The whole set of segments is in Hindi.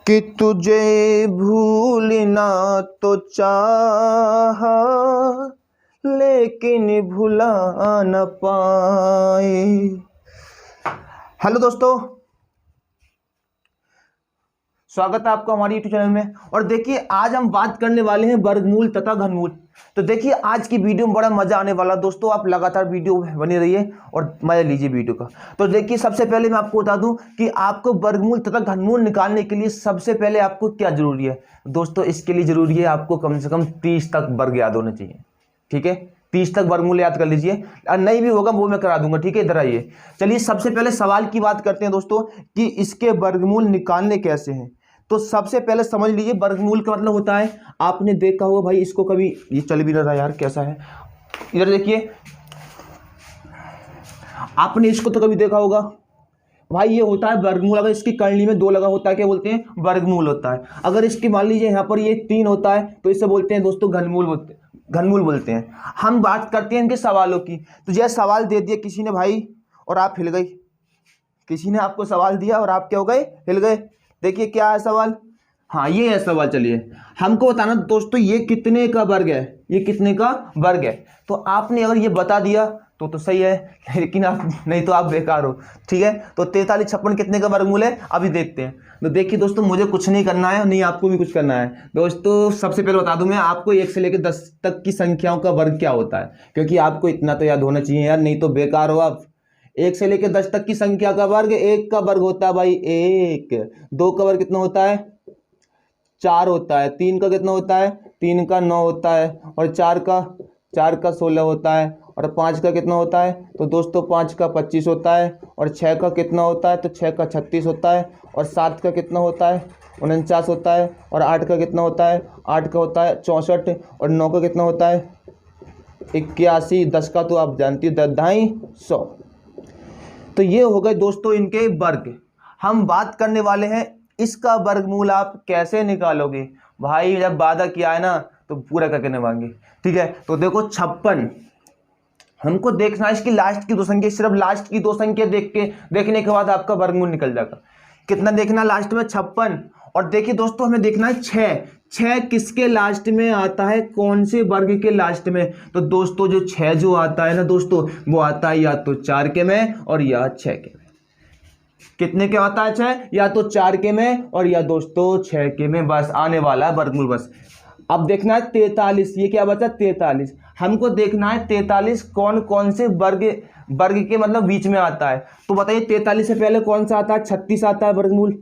कि तुझे भूलना तो चाहा लेकिन भुला न पाए। हेलो दोस्तों, स्वागत है आपका हमारे यूट्यूब चैनल में। और देखिए आज हम बात करने वाले हैं वर्गमूल तथा घनमूल। तो देखिए आज की वीडियो में बड़ा मजा आने वाला दोस्तों, आप लगातार वीडियो बनी रहिए और मजा लीजिए वीडियो का। तो देखिए सबसे पहले मैं आपको बता दूं कि आपको वर्गमूल तथा घनमूल निकालने के लिए सबसे पहले आपको क्या जरूरी है दोस्तों। इसके लिए जरूरी है आपको कम से कम 30 तक वर्ग याद होने चाहिए। ठीक है, 30 तक वर्गमूल याद कर लीजिए, नहीं भी होगा वो मैं करा दूंगा। ठीक है, इधर आइए। चलिए सबसे पहले सवाल की बात करते हैं दोस्तों कि इसके वर्गमूल निकालने कैसे हैं। तो सबसे पहले समझ लीजिए वर्गमूल का मतलब होता है, आपने देखा होगा भाई इसको कभी, ये चल भी रहा यार कैसा है, इधर देखिए, आपने इसको तो कभी देखा होगा भाई, ये होता है वर्गमूल। अगर इसकी करनी में 2 लगा होता है क्या बोलते हैं, वर्गमूल होता है। अगर इसकी मान लीजिए यहाँ पर ये 3 होता है तो इसे बोलते हैं दोस्तों घनमूल बोलते हैं। हम बात करते हैं इनके सवालों की। तो यह सवाल दे दिया किसी ने भाई और आप हिल गई, किसी ने आपको सवाल दिया और आप क्या हो गए, हिल गए। देखिए क्या है सवाल, हाँ ये है सवाल। चलिए हमको बताना दोस्तों ये कितने का वर्ग है, ये कितने का वर्ग है। तो आपने अगर ये बता दिया तो सही है, लेकिन आप नहीं तो आप बेकार हो। ठीक है, तो 43 56 कितने का वर्गमूल है अभी देखते हैं। तो देखिए दोस्तों मुझे कुछ नहीं करना है, नहीं आपको भी कुछ करना है दोस्तों। सबसे पहले बता दूं मैं आपको 1 से लेकर 10 तक की संख्याओं का वर्ग क्या होता है, क्योंकि आपको इतना तो याद होना चाहिए यार, नहीं तो बेकार हो आप। 1 से लेकर 10 तक की संख्या का वर्ग, 1 का वर्ग होता है भाई 1, 2 का वर्ग कितना होता है 4 होता है, 3 का कितना होता है 3 का 9 होता है, और 4 का 16 होता है, और 5 का कितना होता है तो दोस्तों 5 का 25 होता है, और 6 का कितना होता है तो 6 का 36 होता है, और 7 का कितना होता है 49 होता है, और 8 का कितना होता है 8 का होता है 64, और 9 का कितना होता है 81, 10 का तो आप जानती हो 250। तो ये हो गए दोस्तों इनके वर्ग। हम बात करने वाले हैं इसका वर्गमूल आप कैसे निकालोगे। भाई जब वादा किया है ना तो पूरा करके निभाएंगे। ठीक है, तो देखो 56 हमको देखना है इसकी लास्ट की 2 संख्या, सिर्फ लास्ट की 2 संख्या देखने के बाद आपका वर्गमूल निकल जाएगा। कितना देखना लास्ट में 56। और देखिए दोस्तों हमें देखना है 6 किसके लास्ट में आता है, कौन से वर्ग के लास्ट में। तो दोस्तों जो 6 जो आता है ना दोस्तों वो आता है या तो 4 के में और या 6 के में। कितने के आता है 6, या तो 4 के में और या दोस्तों 6 के में। बस आने वाला है वर्गमूल बस। अब देखना है 43, ये क्या बचा 43। हमको देखना है 43 कौन कौन से वर्ग के मतलब बीच में आता है। तो बताइए 43 से पहले कौन सा आता है 36 आता है वर्गमूल,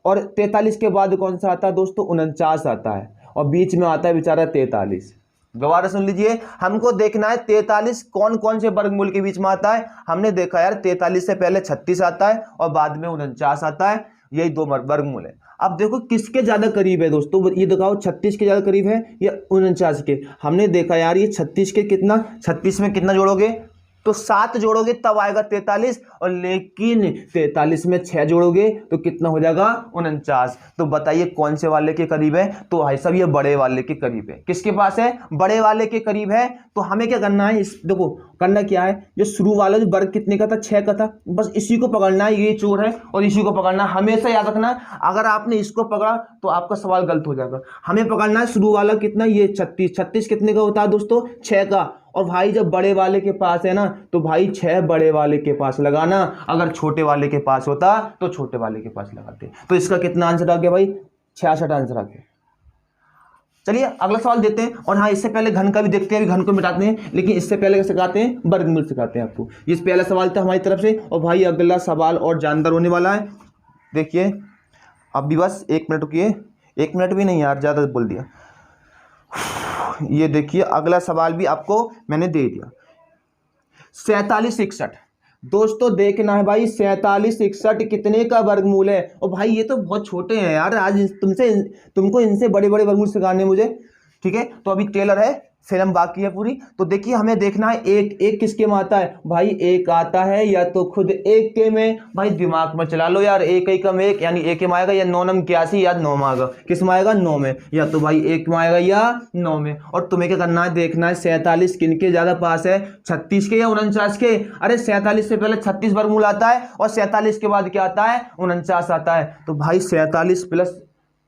और 43 के बाद कौन सा आता है दोस्तों 49 आता है, और बीच में आता है बेचारा 43। दोबारा सुन लीजिए, हमको देखना है 43 कौन कौन से वर्गमूल के बीच में आता है। हमने देखा यार 43 से पहले 36 आता है और बाद में 49 आता है, यही 2 वर्गमूल है। अब देखो किसके ज्यादा करीब है दोस्तों, ये दिखाओ 36 के ज्यादा करीब है या 49 के। हमने देखा यार ये 36 के कितना, 36 में कितना जोड़ोगे तो 7 जोड़ोगे तब आएगा 43, और लेकिन 43 में 6 जोड़ोगे तो कितना हो जाएगा 49। तो बताइए कौन से वाले के करीब है। तो भाई साहब ये बड़े वाले के करीब है। किसके पास है, बड़े वाले के करीब है। तो हमें क्या करना है, इस देखो करना क्या है, जो शुरू वाला जो वर्ग कितने का था 6 का था, बस इसी को पकड़ना है, ये चोर है और इसी को पकड़ना है। हमेशा याद रखना अगर आपने इसको पकड़ा तो आपका सवाल गलत हो जाएगा। हमें पकड़ना है शुरू वाला कितना, ये 36 कितने का होता है दोस्तों 6 का। और भाई जब बड़े वाले के पास है ना तो भाई 6 बड़े वाले के पास लगाना, अगर छोटे वाले के पास होता तो छोटे वाले के पास लगाते। तो इसका कितना आंसर आ गया भाई 66 आंसर आ गया। चलिए अगला सवाल देते हैं। और हाँ इससे पहले घन का भी देखते हैं, अभी घन को मिटाते हैं, लेकिन इससे पहले सिखाते हैं वर्गमूल सिखाते हैं आपको। ये पहला सवाल था हमारी तरफ से, और भाई अगला सवाल और जानदार होने वाला है। देखिए अब भी बस 1 मिनट रुकिए, 1 मिनट भी नहीं यार ज़्यादा बोल दिया। ये देखिए अगला सवाल भी आपको मैंने दे दिया। 47 61 दोस्तों देखना है भाई 47 61 कितने का वर्गमूल है। और भाई ये तो बहुत छोटे हैं यार, आज तुमको इनसे बड़े बड़े वर्गमूल सिखाने मुझे। ठीक है, तो अभी टेलर है, फिल्म बाकी है पूरी। तो देखिए हमें देखना है एक किसके में आता है। भाई 1 आता है या तो खुद 1 के में, भाई दिमाग में चला लो यार, 1 कम 1 यानी 1 में आएगा, या 9 नम 81 या 9 में आएगा, किस में आएगा 9 में, या तो भाई 1 में आएगा या 9 में। और तुम्हें क्या करना है, देखना है 47 किनके ज्यादा पास है, 36 के या 49 के। अरे 47 से पहले 36 वर्गमूल आता है और 47 के बाद क्या आता है 49 आता है। तो भाई 47 प्लस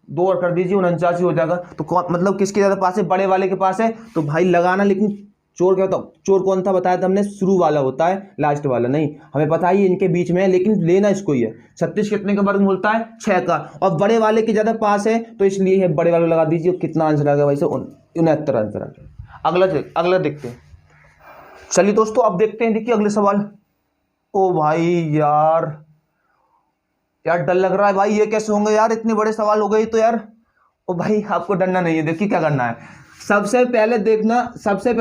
2 और कर दीजिए 49 हो जाएगा। तो कौन मतलब किसके ज़्यादा पास है, बड़े वाले के पास है। तो भाई लगाना, लेकिन चोर क्या होता, चोर कौन था बताया था हमने, शुरू वाला होता है, लास्ट वाला नहीं। हमें पता ही इनके बीच में है, लेकिन लेना इसको ही है। 36 कितने का वर्गमूल होता है, 6 का, और बड़े वाले के ज़्यादा पास है तो इसलिए है बड़े वाले लगा दीजिए। कितना आंसर आ गया भाई, 69 आंसर आ गया। अगला देखते हैं। चलिए दोस्तों अब देखते हैं, देखिए अगले सवाल। ओ भाई यार डर लग रहा है भाई, ये कैसे होंगे यार, इतने बड़े सवाल हो गए तो यार। ओ भाई आपको डरना नहीं है, देखिए क्या करना है। सबसे पहले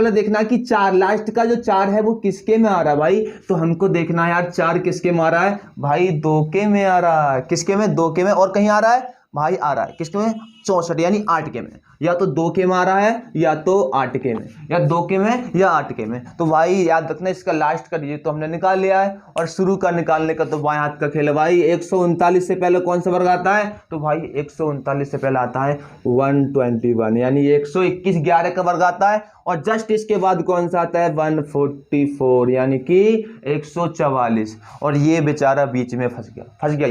देखना कि 4 लास्ट का जो 4 है वो किसके में आ रहा है भाई। तो हमको देखना है यार 4 किसके में आ रहा है भाई, 2 के में आ रहा है। किसके में, 2 के में। और कहीं आ रहा है भाई, आ रहा है किसके में, 64 यानी 8 के में। या तो 2 के में आ रहा है या तो 8 के में, या 2 के में या 8 के में। तो भाई याद रखना, इसका लास्ट का डिजिट तो हमने निकाल लिया है, और शुरू का निकालने का तो बाएं हाथ का खेल है भाई। 139 से पहले कौन सा वर्ग आता है, तो भाई 139 से पहले आता है 121, यानी 121 11 का वर्ग आता है। और जस्ट इसके बाद कौन सा आता है, 144 यानी कि 144। और ये बेचारा बीच में फंस गया,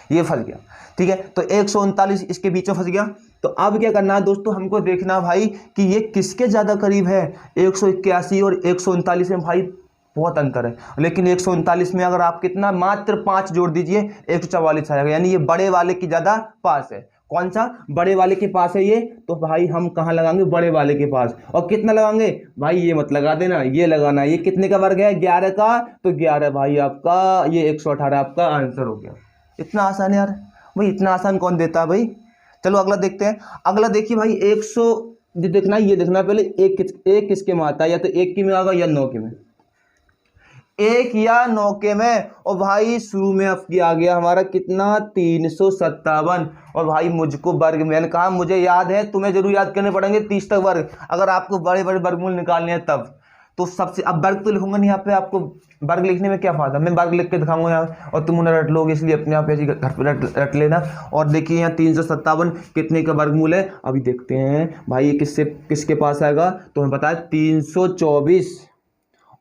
ये फंस गया, ठीक है। तो 139 इसके बीच में फंस गया। तो अब क्या करना है दोस्तों, हमको देखना भाई कि ये किसके ज़्यादा करीब है। 181 और 139 में भाई बहुत अंतर है, लेकिन 139 में अगर आप कितना मात्र 5 जोड़ दीजिए 144 आएगा, यानी ये बड़े वाले की ज़्यादा पास है। कौन सा, बड़े वाले के पास है ये। तो भाई हम कहाँ लगाएंगे, बड़े वाले के पास। और कितना लगाएंगे भाई, ये मत लगा देना, ये लगाना। ये कितने का वर्ग है, 11 का, तो 11 भाई आपका, ये 118 आपका आंसर हो गया। इतना आसान है यार भाई, इतना आसान कौन देता है भाई। चलो अगला देखते हैं। अगला देखिए भाई 100, देखना ये देखना पहले एक किसके में आता है, या तो 1 के में आएगा या 9 के में, 1 या 9 के में। और भाई शुरू में अब आ गया हमारा कितना, 357। और भाई मुझको वर्ग, मैंने कहा मुझे याद है, तुम्हें जरूर याद करने पड़ेंगे 30 तक वर्ग, अगर आपको बड़े बड़े वर्गमूल निकालने हैं तब। तो सबसे, अब वर्ग तो लिखूंगा नहीं यहाँ पे, आपको वर्ग लिखने में क्या फायदा, मैं वर्ग लिख के दिखाऊंगा यहाँ और तुम उन्हें रट लोगे, इसलिए अपने आप ऐसे घर पे रट लेना। और देखिए यहाँ 357 कितने का वर्गमूल है, अभी देखते हैं भाई किसके पास आएगा। तो हमें पता है 324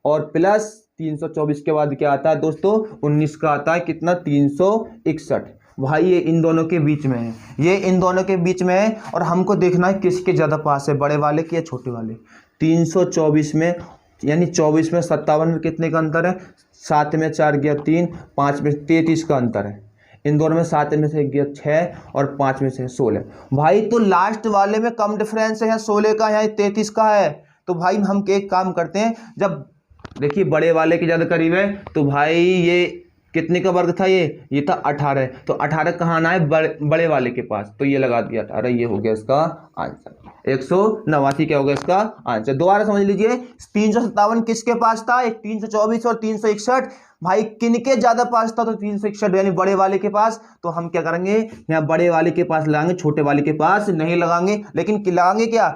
और प्लस 324 के बाद क्या आता है दोस्तों, 19 का आता है कितना, 361। भाई ये इन दोनों के बीच में है, ये इन दोनों के बीच में है। और हमको देखना है किसके ज़्यादा पास है, बड़े वाले के या छोटे वाले। 324 में, यानी 24 में 57 में कितने का अंतर है, 7 में 4 गया 3, 5 में 33 का अंतर है। इन दोनों में 7 में से गया 6 और 5 में से 16। भाई तो लास्ट वाले में कम डिफरेंस है, यहाँ 16 का यहाँ 33 का है। तो भाई हम एक काम करते हैं, जब देखिए बड़े वाले के ज़्यादा करीब है, तो भाई ये कितने का वर्ग था, ये था 18। तो 18 कहाँ आना है, बड़े वाले के पास। तो ये लगा दिया 18, ये हो गया इसका आंसर। 189 क्या हो गया इसका आंसर। दोबारा समझ लीजिए, 357 किसके पास था, एक 324 और 361। भाई किनके ज्यादा पास था, तो 361 यानी बड़े वाले के पास। तो हम क्या करेंगे, यहाँ बड़े वाले के पास लगाएंगे, छोटे वाले के पास नहीं लगाएंगे। लेकिन लगाएंगे क्या,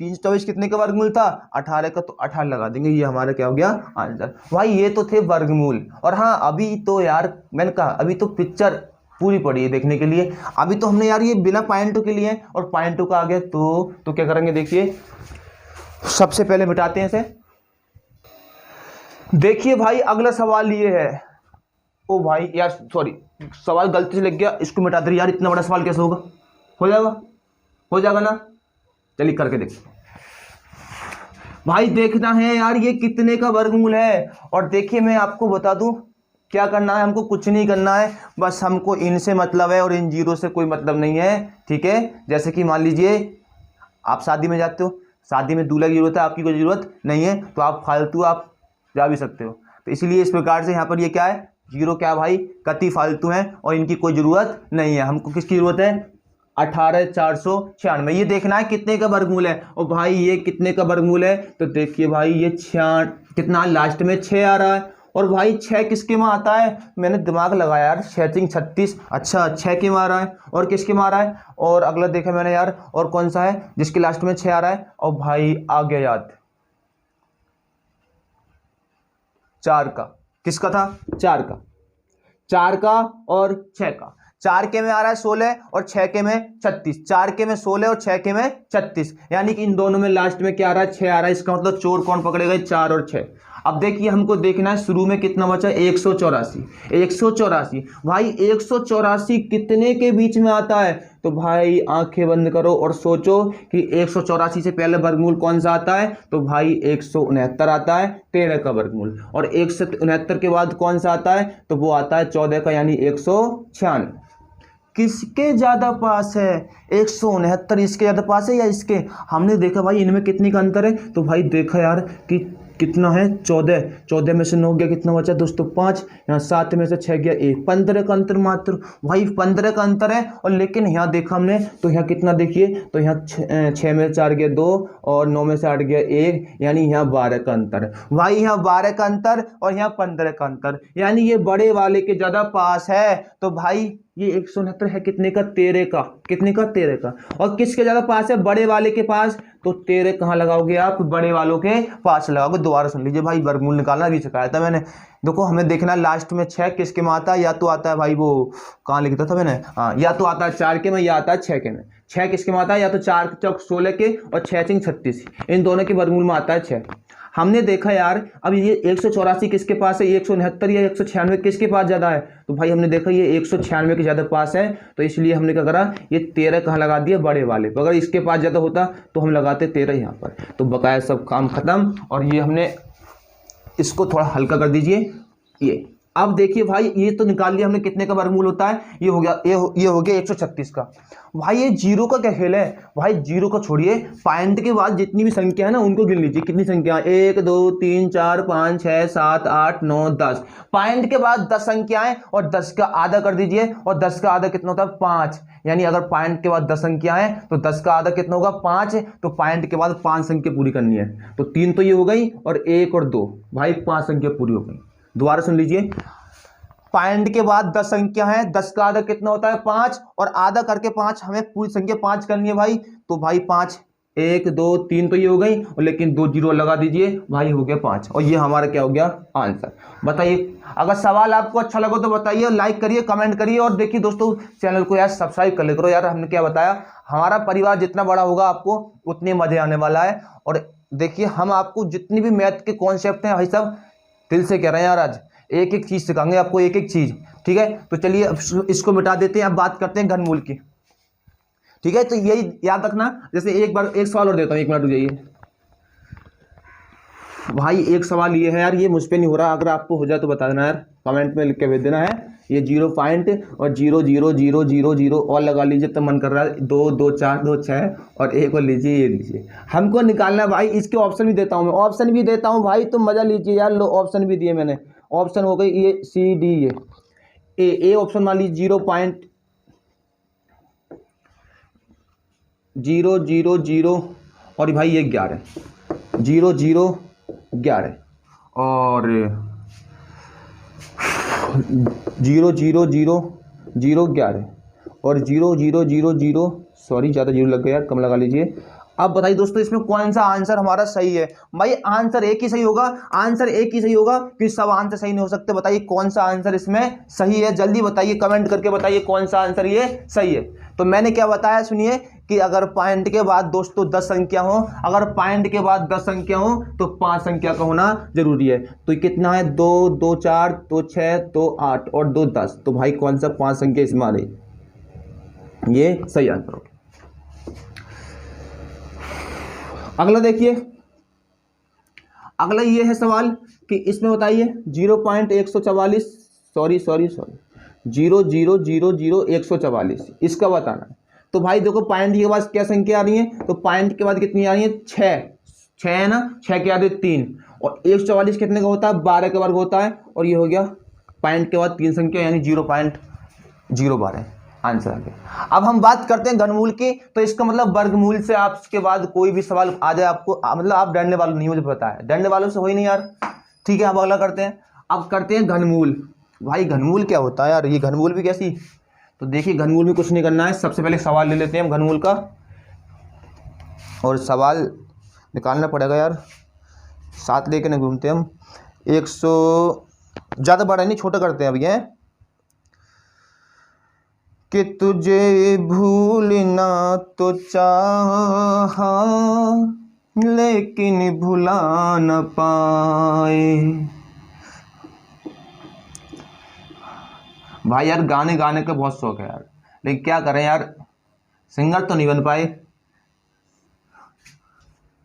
324 कितने का वर्गमूल था, 18 का, तो 18 लगा देंगे। ये हमारा क्या हो गया आंसर। भाई ये तो थे वर्गमूल। और हाँ अभी तो यार मैंने कहा अभी तो पिक्चर पूरी पड़ी है देखने के लिए। अभी तो हमने यार ये बिना पॉइंटों के लिए, और पॉइंटों का आ गया तो क्या करेंगे, देखिए सबसे पहले मिटाते हैं इसे। देखिए भाई अगला सवाल ये है, ओ भाई यार सॉरी सवाल गलती से लग गया, इसको मिटा दे यार। इतना बड़ा सवाल कैसे होगा, हो जाएगा ना। चलिए करके देखते भाई। देखना है यार ये कितने का वर्गमूल है। और देखिए मैं आपको बता दूं क्या करना है, हमको कुछ नहीं करना है, बस हमको इनसे मतलब है और इन जीरो से कोई मतलब नहीं है, ठीक है। जैसे कि मान लीजिए आप शादी में जाते हो, शादी में दूल्हा की जरूरत है, आपकी कोई जरूरत नहीं है, तो आप फालतू आप जा भी सकते हो। तो इसलिए इस प्रकार से यहाँ पर ये क्या है, जीरो क्या भाई, कति फालतू हैं और इनकी कोई ज़रूरत नहीं है। हमको किसकी ज़रूरत है, 18,496। ये देखना है कितने का वर्गमूल है। और भाई ये कितने का वर्गमूल है, तो देखिए भाई ये 6 कितना लास्ट में 6 आ रहा है। और भाई 6 किसके में आता है, मैंने दिमाग लगाया यार, 6×36, अच्छा 6 के में आ रहा है। और किसके में आ रहा है, और अगला देखा मैंने यार, और कौन सा है जिसके लास्ट में 6 आ रहा है। और भाई आ गया याद, 4 का। किसका था, 4 का, 4 का और 6 का। 4 के में आ रहा है 16 और 6 के में 36, 4 के में 16 और 6 के में 36, यानी कि इन दोनों में लास्ट में क्या आ रहा है, 6 आ रहा है। इसका मतलब चोर कौन पकड़ेगा, 4 और 6। अब देखिए हमको देखना है शुरू में कितना बचा, 184। 184 भाई 184 कितने के बीच में आता है, तो भाई आंखें बंद करो और सोचो कि 184 से पहले वर्गमूल कौन सा आता है, तो भाई 169 आता है 13 का वर्गमूल। और 169 के बाद कौन सा आता है, तो वो आता है 14 का यानी 196। किसके ज्यादा पास है, 169 इसके ज्यादा पास है या इसके। हमने देखा भाई इनमें कितनी का अंतर है, तो भाई देखा यार कि कितना है 14, 14 में से 9 गया, कितना बचा दोस्तों 5, यहाँ 7 में से 6 गया 1, 15 का अंतर मात्र। भाई 15 का अंतर है। और लेकिन यहाँ देखा हमने तो यहाँ कितना देखिए, तो यहाँ 6 में से 4 गया 2 और 9 में से 8 गया 1, यानी यहाँ 12 का अंतर है। भाई यहाँ 12 का अंतर और यहाँ 15 का अंतर, यानी ये बड़े वाले के ज्यादा पास है। तो भाई ये 169 है कितने का, 13 का, कितने का 13 का। और किसके ज्यादा पास है, बड़े वाले के पास। तो 13 कहाँ लगाओगे आप, बड़े वालों के पास लगाओगे। दोबारा सुन लीजिए भाई, वर्गमूल निकालना भी सिखाया था मैंने। देखो हमें देखना लास्ट में 6 किसके में आता है, या तो आता है भाई वो कहाँ लिखता था मैंने, हाँ, या तो आता है 4 के में या आता है 6 के में। 6 किसके में आता है, या तो 4 चौक 16 के और 6 चिंग 36, इन दोनों के वर्गमूल में आता है 6। हमने देखा यार अब ये 184 किसके पास है, 169 या 196 किसके पास ज्यादा है, तो भाई हमने देखा ये 196 के ज्यादा पास है। तो इसलिए हमने क्या करा, ये 13 कहाँ लगा दिया, बड़े वाले। अगर इसके पास ज्यादा होता तो हम लगाते 13 यहाँ पर। तो बकाया सब काम खत्म। और ये हमने इसको थोड़ा हल्का कर दीजिए। ये अब देखिए भाई, ये तो निकाल लिया हमने कितने का वर्गमूल होता है, ये हो गया, ये हो गया 136 का। भाई ये जीरो का क्या खेल है, भाई जीरो का छोड़िए, पॉइंट के बाद जितनी भी संख्या है ना उनको गिन लीजिए। कितनी संख्या, 1 2 3 4 5 6 7 8 9 10। पॉइंट के बाद 10 संख्याएं और 10 का आधा कर दीजिए। और 10 का आधा कितना होता है, 5। यानी अगर पॉइंट के बाद 10 संख्याएं तो 10 का आधा कितना होगा, 5। तो पॉइंट के बाद 5 संख्या पूरी करनी है। तो 3 तो ये हो गई और 1 और 2, भाई 5 संख्या पूरी हो गई। दोबारा सुन लीजिए, पॉइंट के बाद 10 संख्या है, 10 का आधा कितना होता है, 5। और आधा करके 5, हमें पूरी संख्या 5 करनी है भाई। तो भाई 5, 1 2 3 तो ये हो गई, और लेकिन 2 जीरो लगा दीजिए, भाई हो गया 5। और ये हमारा क्या हो गया, आंसर। बताइए, अगर सवाल आपको अच्छा लगा तो बताइए, लाइक करिए, कमेंट करिए। और देखिए दोस्तों, चैनल को यार सब्सक्राइब कर ले करो यार। हमने क्या बताया, हमारा परिवार जितना बड़ा होगा आपको उतने मजे आने वाला है। और देखिए, हम आपको जितनी भी मैथ के कॉन्सेप्ट हैं भाई सब दिल से कह रहे हैं यार, आज एक एक चीज सिखाएंगे आपको, एक एक चीज। ठीक है, तो चलिए अब इसको मिटा देते हैं, अब बात करते हैं घनमूल की। ठीक है, तो यही याद रखना। जैसे एक बार एक सवाल और देता हूं, 1 मिनट रुकिए भाई। एक सवाल ये है यार, ये मुझ पे नहीं हो रहा, अगर आपको हो जाए तो बता देना यार, कमेंट में लिख के भेज देना है। ये 0 पॉइंट और 0 0 0 0 0 और लगा लीजिए, तो मन कर रहा है 2 2 4 2 6 और एक और लीजिए, ये लीजिए। हमको निकालना है भाई, इसके ऑप्शन भी देता हूँ मैं, ऑप्शन भी देता हूँ भाई, तो मजा लीजिए यार। लो ऑप्शन भी दिए मैंने, ऑप्शन हो गई ये सी डी, ये ए ऑप्शन मान लीजिए 0 पॉइंट 0 0 0 और भाई ये 11 0 0 11 और 0 0 0 0 11 और 0 0 0 0, सॉरी ज़्यादा जीरो लग गया यार, कम लगा लीजिए। अब बताइए दोस्तों, इसमें कौन सा आंसर हमारा सही है। भाई आंसर एक ही सही होगा, आंसर एक ही सही होगा, कि सब आंसर सही नहीं हो सकते। बताइए कौन सा आंसर इसमें सही है, जल्दी बताइए, कमेंट करके बताइए कौन सा आंसर ये सही है। तो मैंने क्या बताया सुनिए, कि अगर पॉइंट के बाद दोस्तों 10 संख्या हो, अगर पॉइंट के बाद 10 संख्या हो तो 5 संख्या का होना जरूरी है। तो कितना है, 2 2 4 2 6 2 8 और 2 10। तो भाई कौन सा 5 संख्या इसमें आ रही, ये सही आंसर होगा। अगला देखिए, अगला ये है सवाल कि इसमें बताइए 0.144, सॉरी 0 0 0 0 144, इसका बताना है। तो भाई देखो, पॉइंट के बाद क्या संख्या आ रही है, तो पॉइंट के बाद कितनी आ रही है, 6 है ना, 6 के आगे 3, और 144 कितने का होता है, 12 का वर्ग होता है। और ये हो गया पॉइंट के बाद 3 संख्या, यानी 0.012 आंसर आ गया। अब हम बात करते हैं घनमूल की। तो इसका मतलब वर्गमूल से आपके बाद कोई भी सवाल आ जाए आपको, मतलब आप डरने वाले नहीं, मुझे पता है डरने वालों से हो ही नहीं यार। ठीक है, अब अगला करते हैं। अब करते हैं घनमूल। भाई घनमूल क्या होता है यार, ये घनमूल भी कैसी। तो देखिए, घनमूल में कुछ नहीं करना है, सबसे पहले सवाल ले लेते हैं हम घनमूल का, और सवाल निकालना पड़ेगा यार, साथ लेके नहीं घूमते हम। 100 ज़्यादा बड़ा नहीं, छोटा करते हैं अभी है, कि तुझे भूलना तो चाहा लेकिन भुला न पाए। भाई यार गाने गाने का बहुत शौक है यार, लेकिन क्या करें यार, सिंगर तो नहीं बन पाए,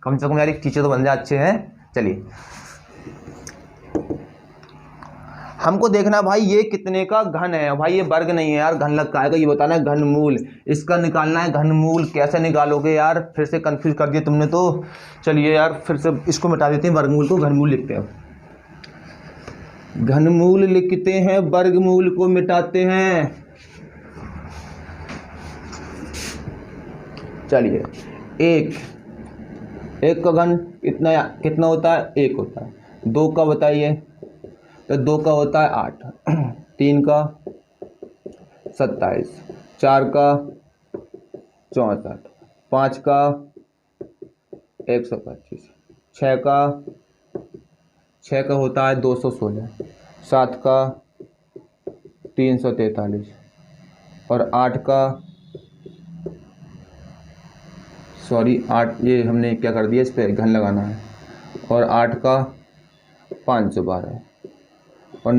कम से कम यार एक टीचर तो बन जाए, अच्छे हैं। चलिए हमको देखना भाई ये कितने का घन है। भाई ये वर्ग नहीं है यार, घन लग आएगा, ये बताना है घनमूल, इसका निकालना है घनमूल। कैसे निकालोगे यार, फिर से कंफ्यूज कर दिया तुमने तो। चलिए यार फिर से इसको मिटा देते हैं, वर्गमूल को घनमूल लिखते हैं। घनमूल लिखते हैं, वर्गमूल को मिटाते हैं। चलिए एक का घन कितना कितना होता है, 1 होता है। 2 का बताइए, तो 2 का होता है 8, 3 का 27, 4 का 64, 5 का 125, 6 का होता है 216, 7 का 343 और 8 का, सॉरी 8 ये हमने क्या कर दिया, इस पर घन लगाना है, और 8 का 512 और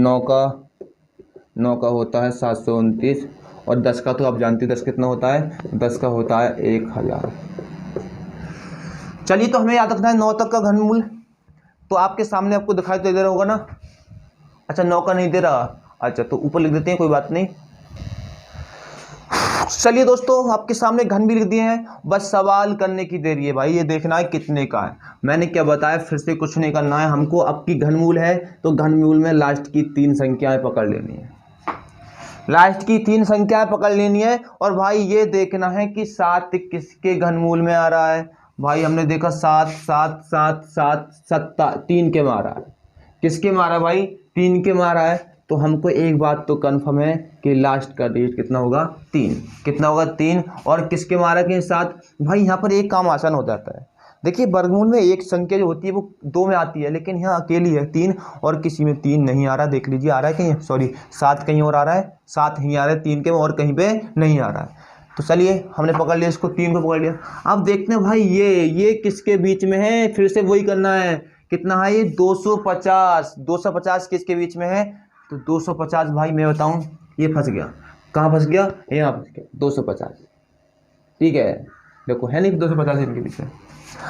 9 का होता है 729 और 10 का तो आप जानते हैं 10 कितना होता है, 10 का होता है 1000। चलिए तो हमें याद रखना है 9 तक का घनमूल। तो आपके सामने आपको दिखाई तो दे रहा होगा ना, अच्छा 9 का नहीं दे रहा, अच्छा तो ऊपर लिख देते हैं, कोई बात नहीं। चलिए दोस्तों आपके सामने घन भी लिख दिए हैं, बस सवाल करने की देरी है भाई। ये देखना है कितने का है, मैंने क्या बताया, फिर से कुछ नहीं करना है हमको। अब की घनमूल है तो घनमूल में लास्ट की 3 संख्याएं पकड़ लेनी है, लास्ट की 3 संख्याएं पकड़ लेनी है। और भाई ये देखना है कि 7 किसके घनमूल में आ रहा है। भाई हमने देखा 7 7 7 7 7 3 के मारा है, किसके मारा भाई, 3 के मारा है। तो हमको एक बात तो कंफर्म है कि लास्ट का डिजिट कितना होगा, 3। कितना होगा, 3। और किसके मारा के 7। भाई यहाँ पर एक काम आसान हो जाता है। देखिए वर्गमूल में एक संख्या जो होती है वो 2 में आती है, लेकिन यहाँ अकेली है 3 और किसी में 3 नहीं आ रहा। देख लीजिए आ रहा है कहीं, सॉरी 7 कहीं और आ रहा है, 7 यहीं आ रहा है 3 के में, और कहीं पे नहीं आ रहा है। तो चलिए हमने पकड़ लिया इसको, 3 को पकड़ लिया। अब देखते हैं भाई ये किसके बीच में है, फिर से वही करना है। कितना है ये, 250। 250 किसके बीच में है, तो 250 भाई मैं बताऊं, ये फंस गया। कहाँ फंस गया, यहाँ फंस गया 250। ठीक है देखो है नहीं 250 इनके बीच में,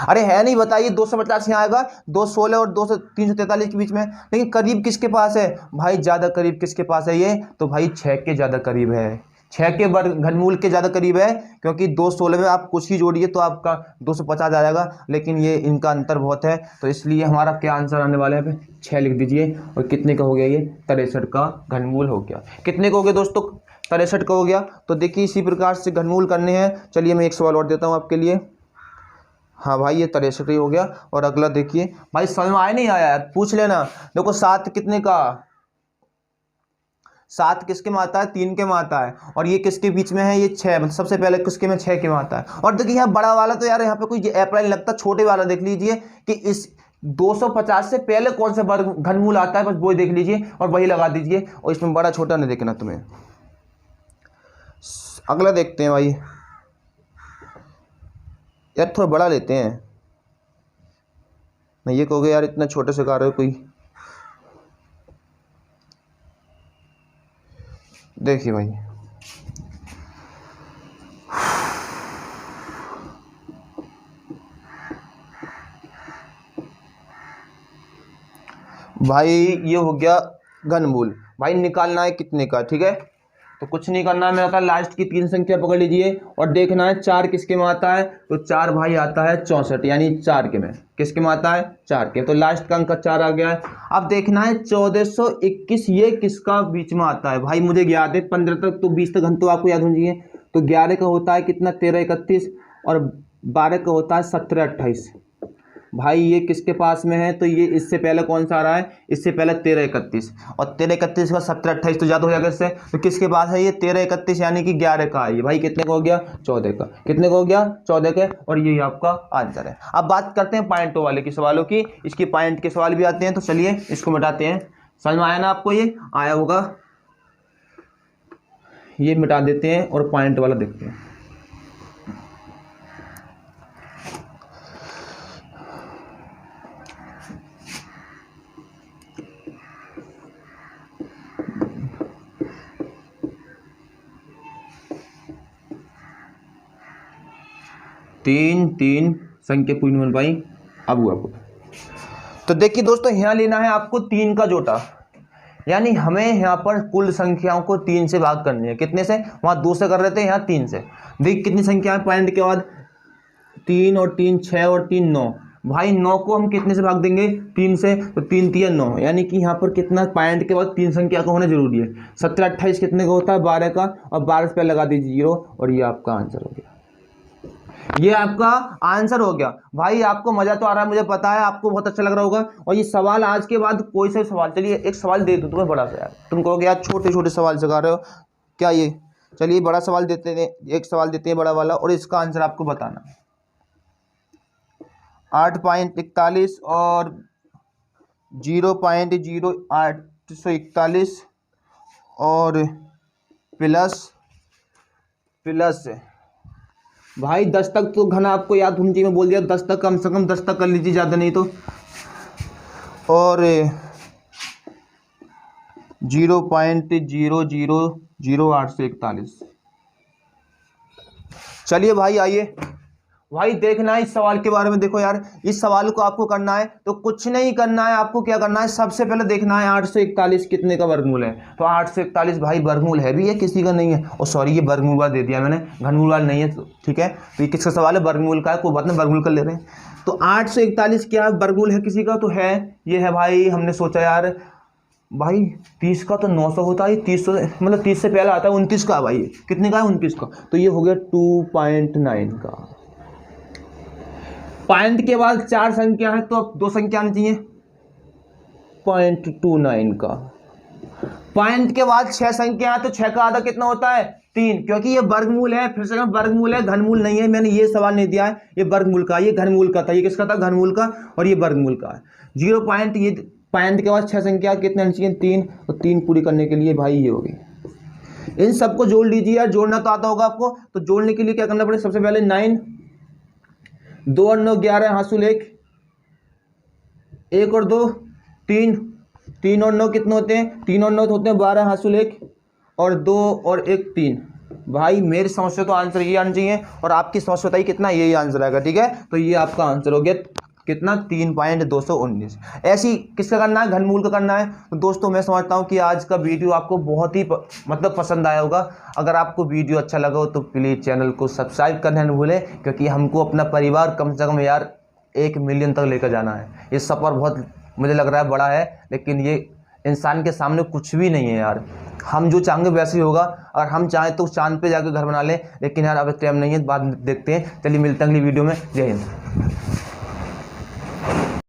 अरे है नहीं बताइए, 250 यहाँ आएगा, 216 और 343 के बीच में। लेकिन करीब किसके पास है भाई, ज़्यादा करीब किसके पास है ये, तो भाई 6 के ज़्यादा करीब है, 6 के वर्ग घनमूल के ज़्यादा करीब है। क्योंकि 216 में आप कुछ ही जोड़िए तो आपका 250 आ जाएगा, लेकिन ये इनका अंतर बहुत है, तो इसलिए हमारा क्या आंसर आने वाला है, 6 लिख दीजिए। और कितने का हो गया, ये 63 का घनमूल हो गया। कितने का हो गया दोस्तों, 63 का हो गया। तो देखिए इसी प्रकार से घनमूल करने हैं। चलिए मैं एक सवाल और देता हूँ आपके लिए। हाँ भाई ये 63 ही हो गया। और अगला देखिए भाई, समझ में आया नहीं आया यार पूछ लेना। देखो 7 कितने का, 7 किसके में आता है, 3 के में आता है। और ये किसके बीच में है, ये 6, मतलब सबसे पहले किसके में, 6 के में आता है। और देखिए यहाँ बड़ा वाला तो यार यहाँ पे कोई अप्रैल लगता, छोटे वाला देख लीजिए कि इस 250 से पहले कौन सा वर्ग घनमूल आता है, बस वही देख लीजिए और वही लगा दीजिए। और इसमें बड़ा छोटा नहीं देखना तुम्हें। अगला देखते हैं भाई, यार थोड़ा बड़ा लेते हैं। मैं ये कहोगे यार इतना छोटे से गा रहे हो कोई, देखिए भाई भाई ये हो गया घनमूल। भाई निकालना है कितने का, ठीक है तो कुछ नहीं करना है, मेरा था लास्ट की 3 संख्या पकड़ लीजिए और देखना है 4 किसके में आता है। तो 4 भाई आता है 64, यानी 4 के में, किसके में आता है, 4 के। तो लास्ट का अंक 4 आ गया है। अब देखना है 1421 ये किसका बीच में आता है। भाई मुझे याद है 15 तक, तो 20 तक घन तो आपको याद होंगे। तो 11 का होता है कितना, 1331 और 12 का होता है 1728। भाई ये किसके पास में है, तो ये इससे पहले कौन सा आ रहा है, इससे पहले 1331 और 1331 का 1728 तो ज़्यादा हो जाएगा इससे। तो किसके पास है ये 1331, यानी कि 11 का है ये। भाई कितने का हो गया, 14 का। कितने का हो गया, 14 का। और ये आपका आंसर है। अब बात करते हैं पॉइंटों वाले की सवालों की, इसकी पॉइंट के सवाल भी आते हैं। तो चलिए इसको मिटाते हैं। समझ में आया ना आपको, ये आया होगा, ये मिटा देते हैं और पॉइंट वाला देखते हैं। 3 3 संख्या पूरी नहीं बन पाई। अब हुआ तो देखिए दोस्तों यहाँ लेना है आपको 3 का जोटा, यानी हमें यहाँ पर कुल संख्याओं को 3 से भाग करनी है। कितने से? वहाँ 2 से कर रहे थे, यहाँ 3 से। देखिए कितनी संख्या है पॉइंट के बाद, 3 और 3 6 और 3 9। भाई 9 को हम कितने से भाग देंगे? 3 से, तो 3 3 9, यानी कि यहाँ पर कितना पॉइंट के बाद 3 संख्या का होना जरूरी है। 17 28 कितने का होता है? 12 का, और 12 पे लगा दीजिए 0, और ये आपका आंसर हो गया। ये आपका आंसर हो गया। भाई आपको मजा तो आ रहा है, मुझे पता है आपको बहुत अच्छा लग रहा होगा। और ये सवाल आज के बाद कोई सा सवाल, चलिए एक सवाल दे दूं तुम्हें बड़ा सा। यार तुम कहोगे यार छोटे छोटे सवाल सिखा रहे हो क्या ये, चलिए बड़ा सवाल देते हैं, एक सवाल देते हैं बड़ा वाला, और इसका आंसर आपको बताना। 8.41 और 0.0841 और प्लस भाई 10 तक तो घना आपको याद होनी चाहिए। मैं बोल दिया 10 तक, कम से कम 10 तक कर लीजिए, ज़्यादा नहीं तो। और 0.0000841। चलिए भाई आइए, भाई देखना है इस सवाल के बारे में। देखो यार इस सवाल को आपको करना है तो कुछ नहीं करना है, आपको क्या करना है, सबसे पहले देखना है 841 कितने का वर्गमूल है। तो 841 भाई वर्गमूल है भी है, किसी का नहीं है। और सॉरी ये वर्गमूल वाला दे दिया मैंने, घनमूल वाला नहीं है, तो ठीक है। तो ये किसका सवाल है? वर्गमूल का है, कोई बात नहीं, वर्गमूल कर ले रहे हैं। तो 841 क्या वर्गमूल है किसी का? तो है, ये है भाई। हमने सोचा यार भाई 30 का तो 900 होता है, 30 मतलब 30 से पहले आता है 29 का। भाई कितने का है? 29 का। तो ये हो गया 2.9 का। पॉइंट के बाद 4 संख्या है तो अब 2 संख्या आनी चाहिए, 0.29 का। पॉइंट के बाद 6 संख्या है तो 6 का आधा कितना होता है? 3, क्योंकि ये वर्गमूल है। फिर से वर्गमूल है, घनमूल नहीं है। मैंने ये सवाल नहीं दिया है, ये वर्गमूल का, ये घनमूल का था। ये किसका था? घनमूल का, और ये वर्गमूल का है। 0 पॉइंट, ये पॉइंट के बाद 6 संख्या कितने आनी चाहिए? 3, तो 3 पूरी करने के लिए भाई ये हो गई। इन सबको जोड़ लीजिए यार, जोड़ना तो आता होगा आपको। तो जोड़ने के लिए क्या करना पड़ेगा? सबसे पहले 9, 2 और 9 11, हासिल 1 और 2 3, 3 और 9 कितने होते हैं? 3 और 9 होते हैं 12, हासिल 1 और 2 और 1 3। भाई मेरी समझ से तो आंसर ये आना चाहिए, और आपकी समझ से बताइए कितना, यही आंसर आएगा, ठीक है। तो ये आपका आंसर हो गया कितना? 3.219। ऐसी किसका करना है? घनमूल का करना है। तो दोस्तों मैं समझता हूँ कि आज का वीडियो आपको बहुत ही मतलब पसंद आया होगा। अगर आपको वीडियो अच्छा लगा हो तो प्लीज़ चैनल को सब्सक्राइब करना न भूलें, क्योंकि हमको अपना परिवार कम से कम यार 1 मिलियन तक लेकर जाना है। ये सफ़र बहुत मुझे लग रहा है बड़ा है, लेकिन ये इंसान के सामने कुछ भी नहीं है यार। हम जो चाहेंगे वैसे ही होगा। और हम चाहें तो चांद पे जाकर घर बना लें, लेकिन यार अब टाइम नहीं है, बाद में देखते हैं। चलिए मिलते हैं अगली वीडियो में। जय हिंद।